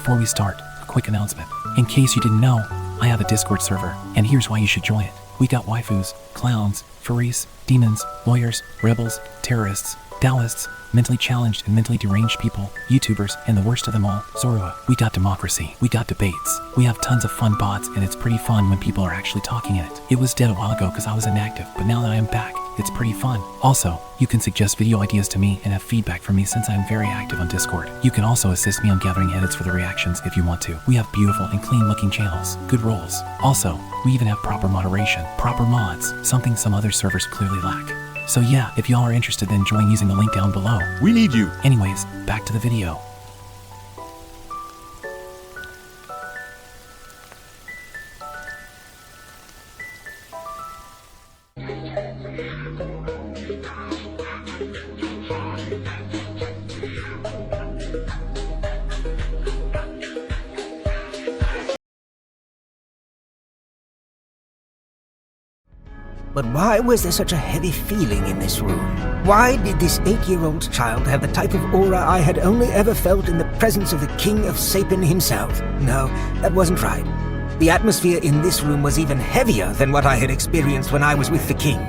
Before we start, a quick announcement. In case you didn't know, I have a Discord server, and here's why you should join it. We got waifus, clowns, furries, demons, lawyers, rebels, terrorists, Taoists, mentally challenged and mentally deranged people, YouTubers, and the worst of them all, Zorua. We got democracy. We got debates. We have tons of fun bots, and it's pretty fun when people are actually talking in it. It was dead a while ago because I was inactive, but now that I am back, it's pretty fun. Also, you can suggest video ideas to me and have feedback from me since I am very active on Discord. You can also assist me on gathering edits for the reactions if you want to. We have beautiful and clean looking channels, good roles. Also, we even have proper moderation, proper mods, something some other servers clearly lack. So yeah, if y'all are interested, then join using the link down below. We need you. Anyways, back to the video. But why was there such a heavy feeling in this room? Why did this 8-year-old child have the type of aura I had only ever felt in the presence of the King of Sapin himself? No, that wasn't right. The atmosphere in this room was even heavier than what I had experienced when I was with the King.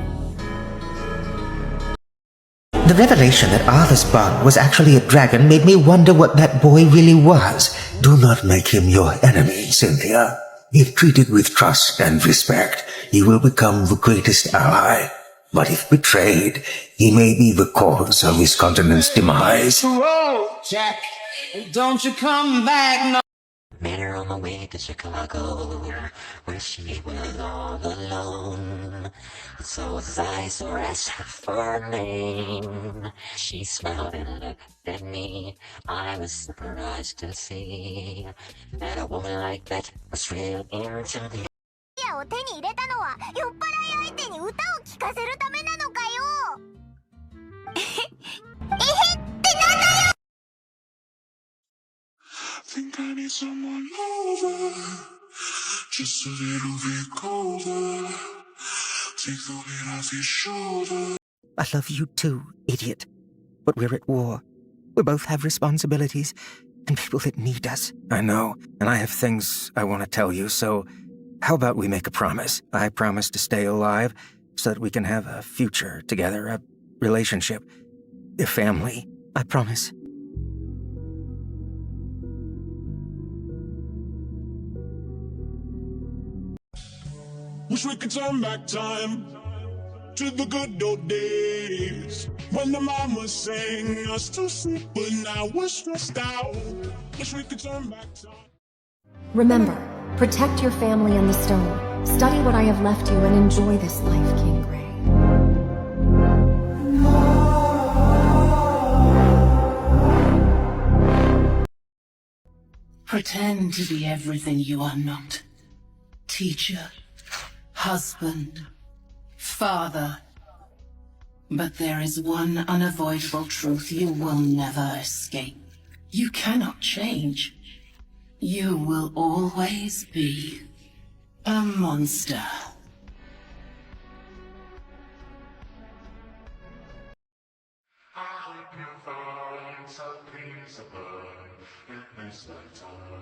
The revelation that Arthur's bond was actually a dragon made me wonder what that boy really was. Do not make him your enemy, Cynthia. If treated with trust and respect, he will become the greatest ally. But if betrayed, he may be the cause of his continent's demise. Whoa, Jack, don't you come back, no. Met her on the way to Chicago, where she was all alone. So was I, so asked her for her name. She smiled and looked at me. I was surprised to see that a woman like that was real into the を手に入れたのは酔っ払い相手に歌を聴かせるためなのかよ。えへってなんだよ。 Think I need someone over, just a little bit colder. Take the weight off your shoulder. I love you too, idiot. But we're at war. We both have responsibilities and people that need us. I know, and I have things I want to tell you, so how about we make a promise? I promise to stay alive so that we can have a future together, a relationship, a family. I promise. Wish we could turn back time to the good old days when the mama sang us to sleep, but now we're stressed out. Wish we could turn back time. Remember, protect your family and the stone. Study what I have left you and enjoy this life, King Gray. Pretend to be everything you are not. Teacher, husband, father. But there is one unavoidable truth you will never escape. You cannot change. You will always be a monster. I hope you find some peace above in this lifetime.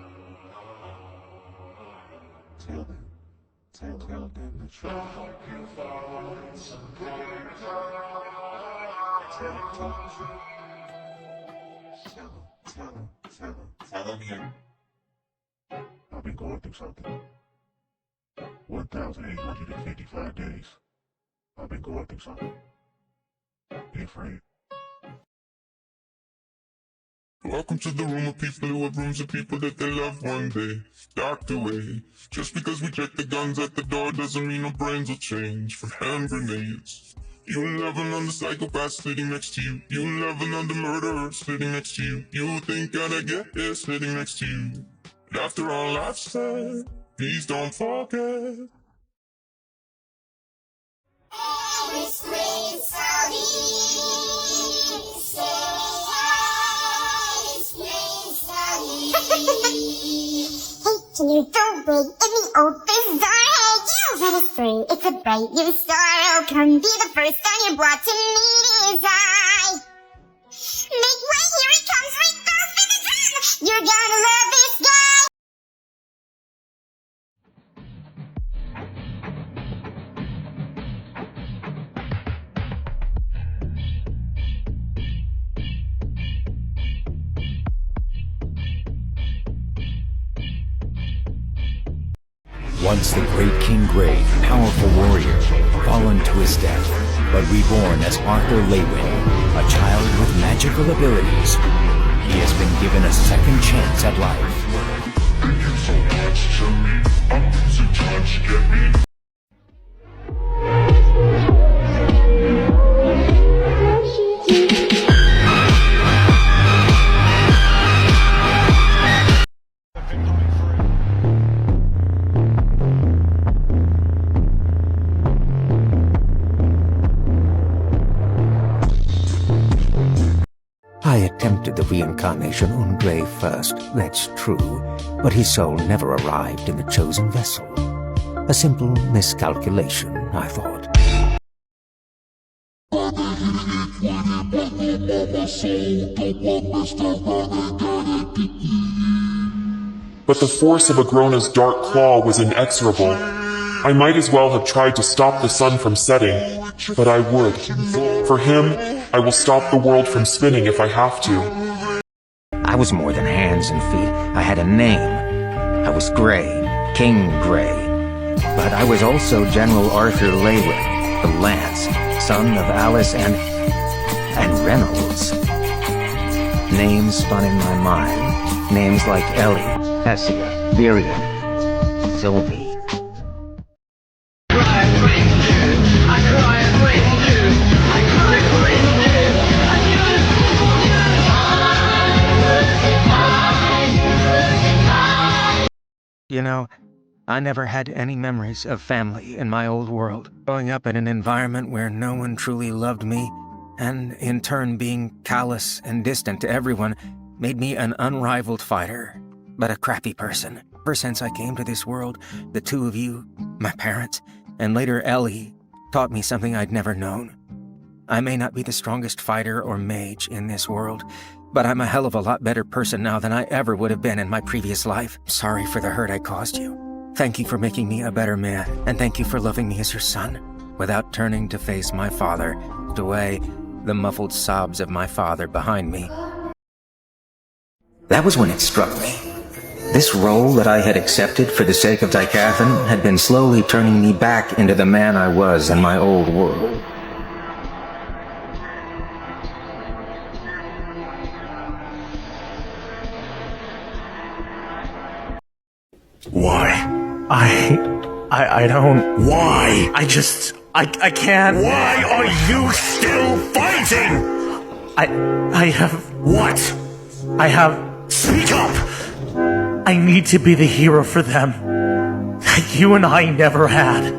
Tell them the truth. I hope you find some peace Tell them again. I've been going through something. 1,855 days. I've been going through something. Be afraid. Welcome to the room of people who have rooms of people that they love one day. Docked away. Just because we check the guns at the door doesn't mean our brains will change. For hand grenades. You'll never know the psychopath sitting next to you. You'll never know the murderer sitting next to you. You think I'd get here sitting next to you. But after all I've said, please don't forget. Can you don't wait in the old bazaar? Hey, you let us free. It's a bright new star. Oh, come be the first on your block to meet his eye. Make way, here he comes, right off in the drum. You're gonna love this guy. Once the great King Gray, powerful warrior, fallen to his death, but reborn as Arthur Leywin, a child with magical abilities. He has been given a second chance at life. Thank you so much, Jimmy. I'm losing touch, get me. I attempted the reincarnation on Gray first, that's true, but his soul never arrived in the chosen vessel. A simple miscalculation, I thought. But the force of Agrona's dark claw was inexorable. I might as well have tried to stop the sun from setting, but I would. For him, I will stop the world from spinning if I have to. I was more than hands and feet. I had a name. I was Gray, King Gray. But I was also General Arthur Leywin, the Lance, son of Alice and Reynolds. Names spun in my mind. Names like Ellie, Hessia, Virion, Sylvie. You know, I never had any memories of family in my old world. Growing up in an environment where no one truly loved me, and in turn being callous and distant to everyone, made me an unrivaled fighter, but a crappy person. Ever since I came to this world, the two of you, my parents, and later Ellie, taught me something I'd never known. I may not be the strongest fighter or mage in this world, but I'm a hell of a lot better person now than I ever would have been in my previous life. Sorry for the hurt I caused you. Thank you for making me a better man, and thank you for loving me as your son. Without turning to face my father, away the muffled sobs of my father behind me. That was when it struck me. This role that I had accepted for the sake of Dicathan had been slowly turning me back into the man I was in my old world. Why? I don't... Why? I can't... Why are you still fighting? I have... What? I have... Speak up! I need to be the hero for them that you and I never had.